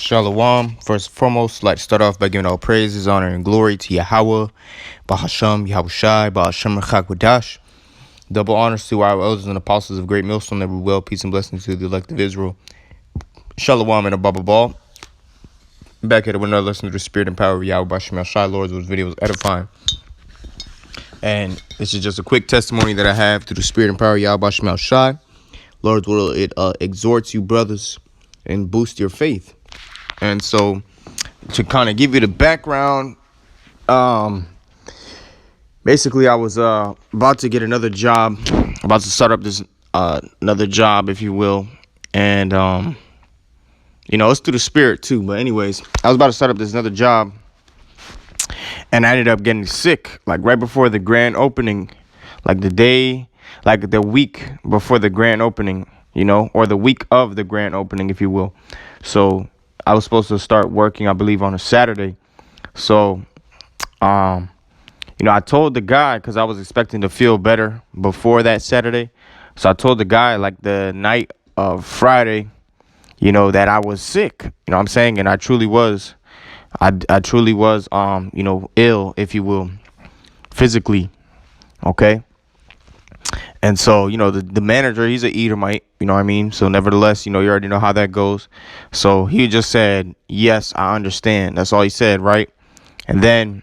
Shalom. First and foremost, I'd like to start off by giving all praises, honor, and glory to Yahweh, Bahasham, Yahushai, Bahasham Rechakwadash. Double honors to our elders and apostles of Great Millstone, every will, peace, and blessings to the elect of Israel. Shalom and a Baba Ball. Back at it with another lesson of the spirit and power of Yahweh, Bahasham Shai. Lord, this video was edifying. And this is just a quick testimony that I have through the spirit and power of Yahweh, Bahasham Shai. Lord, will it exhorts you, brothers, and boost your faith. And so, to kind of give you the background, basically I was about to get another job, about to start up this another job, if you will, and it's through the spirit too. But anyways, I was about to start up this another job, and I ended up getting sick, like right before the grand opening, like the week before the grand opening, or the week of the grand opening, if you will. So I was supposed to start working, I believe, on a Saturday. So, I told the guy, because I was expecting to feel better before that Saturday. So I told the guy, like, the night of Friday, that I was sick. You know what I'm saying? And I truly was. I truly was, ill, if you will, physically. Okay? And so, the manager, he's an Edomite, you know what I mean? So nevertheless, you already know how that goes. So he just said, yes, I understand. That's all he said, right? And then,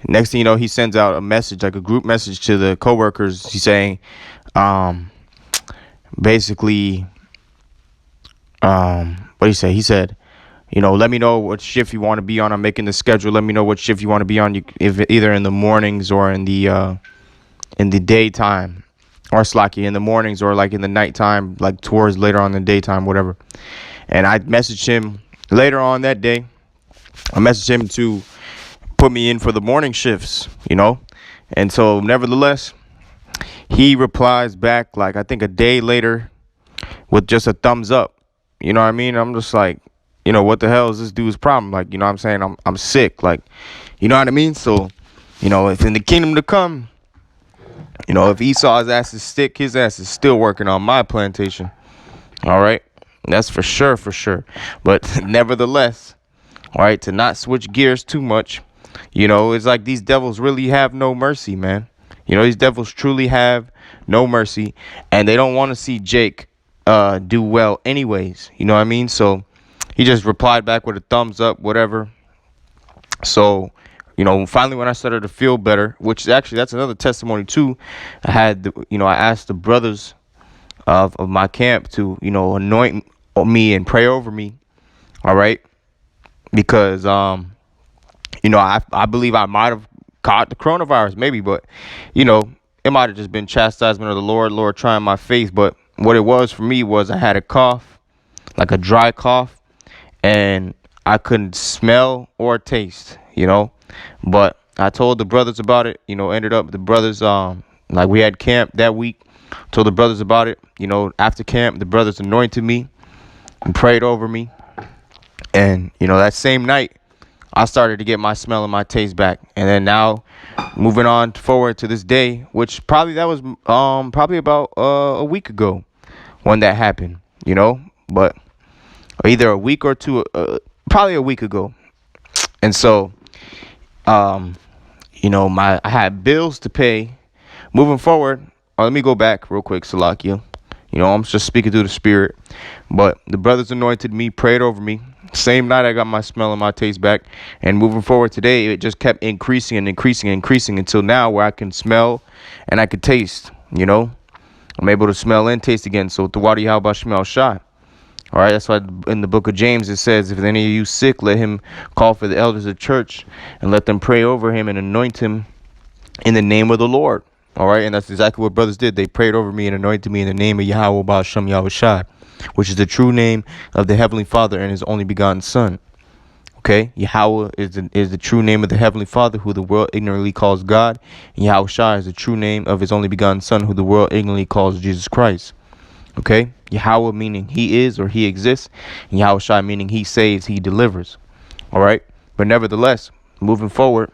next thing you know, he sends out a message, like a group message to the coworkers. He's saying, basically, what did he say? He said, let me know what shift you want to be on. I'm making the schedule. Let me know what shift you want to be on, if either in the mornings or in the daytime, or slacky in the mornings, or like in the nighttime, like towards later on in the daytime, whatever. And I messaged him later on that day. I messaged him to put me in for the morning shifts, And so nevertheless, he replies back, like, I think a day later, with just a thumbs up. You know what I mean? I'm just like, what the hell is this dude's problem? Like, what I'm saying? I'm sick. Like, you know what I mean? So, if in the kingdom to come, if Esau's ass is sick, his ass is still working on my plantation. All right. That's for sure. But nevertheless, all right, to not switch gears too much, it's like these devils really have no mercy, man. These devils truly have no mercy, and they don't want to see Jake do well anyways. You know what I mean? So he just replied back with a thumbs up, whatever. So, finally when I started to feel better, which actually that's another testimony too. I had, I asked the brothers of my camp to, anoint me and pray over me. All right. Because, I believe I might have caught the coronavirus, maybe, but, it might have just been chastisement of the Lord trying my faith. But what it was for me was I had a cough, like a dry cough, and I couldn't smell or taste, but I told the brothers about it, ended up the brothers, like we had camp that week, told the brothers about it, after camp, the brothers anointed me and prayed over me. And, that same night, I started to get my smell and my taste back. And then now, moving on forward to this day, which probably that was probably about a week ago when that happened, but either a week or two, probably a week ago. And so, I had bills to pay. Moving forward, let me go back real quick, Salakia. I'm just speaking through the spirit. But the brothers anointed me, prayed over me. Same night I got my smell and my taste back. And moving forward today, it just kept increasing until now where I can smell and I can taste, I'm able to smell and taste again. So the water Yahweh Shemel Shai. All right, that's why in the book of James it says, if any of you sick, let him call for the elders of the church and let them pray over him and anoint him in the name of the Lord. All right, and that's exactly what brothers did. They prayed over me and anointed me in the name of Yahweh Ba'ashem Yahweh Shai, which is the true name of the Heavenly Father and his only begotten Son. Okay, Yahweh is the true name of the Heavenly Father, who the world ignorantly calls God. And Yahweh Shai is the true name of his only begotten Son, who the world ignorantly calls Jesus Christ. Okay, Yahweh meaning he is or he exists, and Yahweh Shai meaning he saves, he delivers. All right, but nevertheless, moving forward.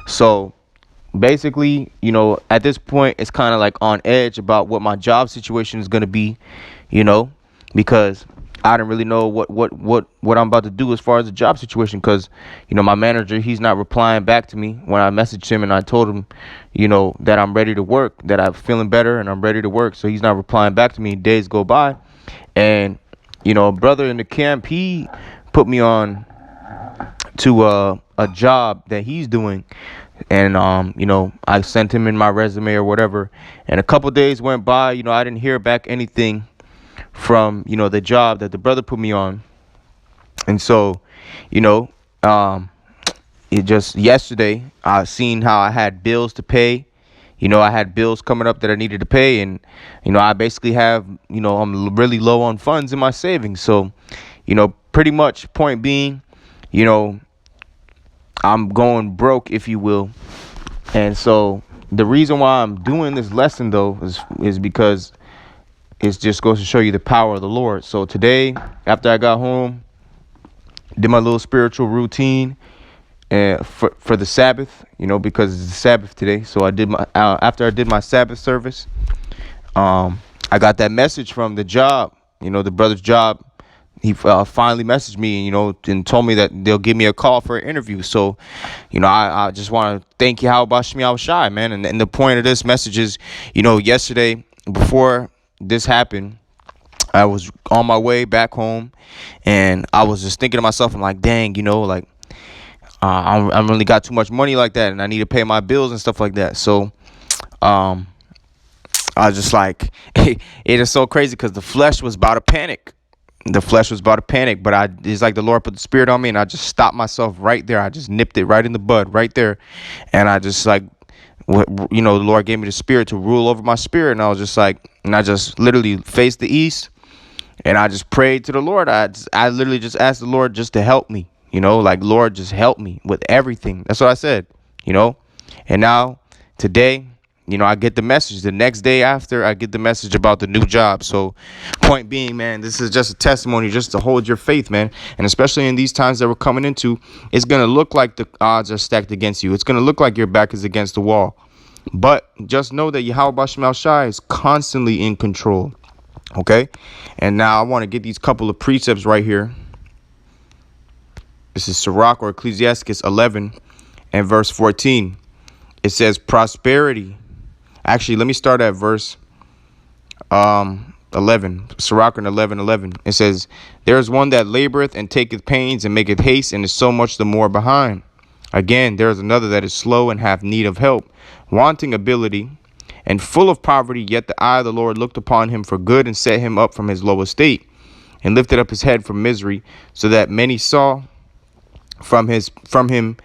So basically, at this point, it's kind of like on edge about what my job situation is going to be, because I didn't really know what I'm about to do as far as the job situation, because my manager, he's not replying back to me when I messaged him and I told him that I'm ready to work, that I'm feeling better and I'm ready to work. So he's not replying back to me. Days go by, and a brother in the camp, he put me on to a job that he's doing, and I sent him in my resume or whatever, and a couple days went by. I didn't hear back anything from the job that the brother put me on. And so you know um it just yesterday I seen how I had bills to pay. I had bills coming up that I needed to pay, and I basically have, I'm really low on funds in my savings. So pretty much, point being, you know I'm going broke, if you will. And so the reason why I'm doing this lesson, though, is because it just goes to show you the power of the Lord. So today, after I got home, did my little spiritual routine for the Sabbath, because it's the Sabbath today. So I did my after I did my Sabbath service, I got that message from the job. The brother's job. He finally messaged me, and told me that they'll give me a call for an interview. So, I just want to thank you, how about Shmi Al Shai, man. And the point of this message is, yesterday, before this happened, I was on my way back home, and I was just thinking to myself, I'm like, dang, like, I don't really got too much money like that, and I need to pay my bills and stuff like that. So, I was just like, it is so crazy, because the flesh was about to panic. But it's like the Lord put the spirit on me, and I just stopped myself right there. I just nipped it right in the bud right there. And I just like, the Lord gave me the spirit to rule over my spirit. And I was just like, and I just literally faced the east, and I just prayed to the Lord. I literally just asked the Lord just to help me, like, Lord, just help me with everything. That's what I said, and now today, I get the message. The next day after, I get the message about the new job. So, point being, man, this is just a testimony just to hold your faith, man. And especially in these times that we're coming into, it's going to look like the odds are stacked against you. It's going to look like your back is against the wall. But just know that Yahweh Bashim Al Shai is constantly in control. Okay? And now I want to get these couple of precepts right here. This is Sirach, or Ecclesiastes 11 and verse 14. It says prosperity. Actually, let me start at verse 11. Sirach 11:11. It says, there is one that laboreth and taketh pains and maketh haste, and is so much the more behind. Again, there is another that is slow and hath need of help, wanting ability, and full of poverty. Yet the eye of the Lord looked upon him for good, and set him up from his low estate, and lifted up his head from misery, so that many saw from him